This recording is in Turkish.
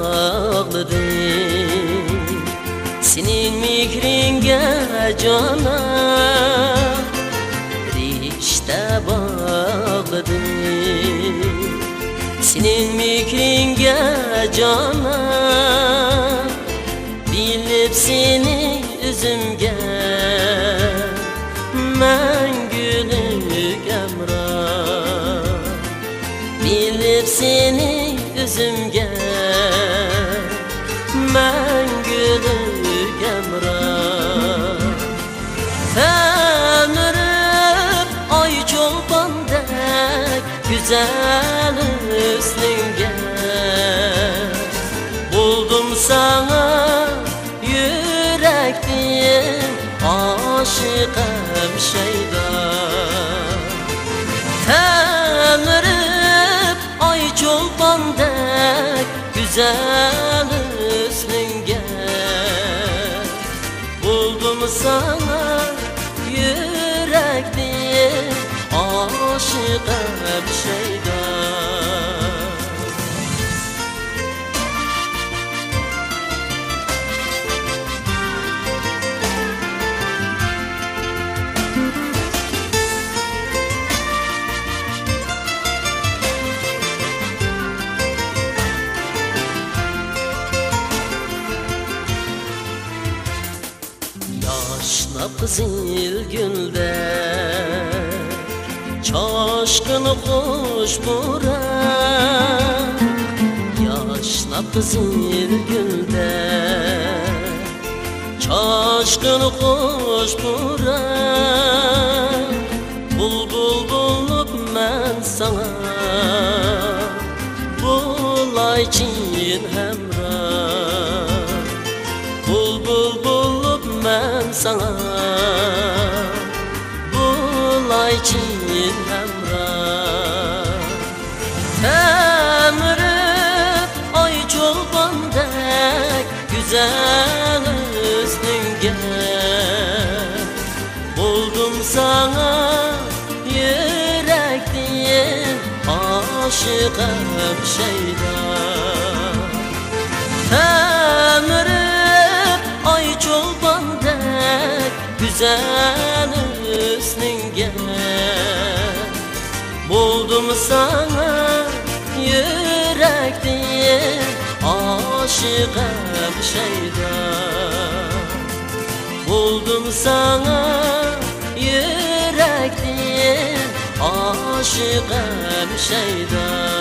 bağladım. Senin mihringe canan rişte bağladım. Senin mihringe canan bilip seni üzümge мәңгүлік әмран Bilip seni üzümge мәңгүлік әмран Ömrüm ay çolpandek güzel üstünge Buldum sana yürektim aşıkım şeyda Temrip ay çolpandek güzel üstünge Buldum sana yürektim aşıkım şeyda Yaşnap zil güldek Çaşkın hoş burak Yaşnap zil güldek Çaşkın hoş burak Bulbul bulup mən sana Bulay için hemrah Bulbul bulup mən sana Bulay için hemrah Temrip ay çolpandek güzel üstünge Buldum sana yürektim aşıkım şeyda Temrip ay çolpandek güzel üstünge Buldum sana yürektim aşıkım şeyda Buldum sana yürektim aşıkım şeyda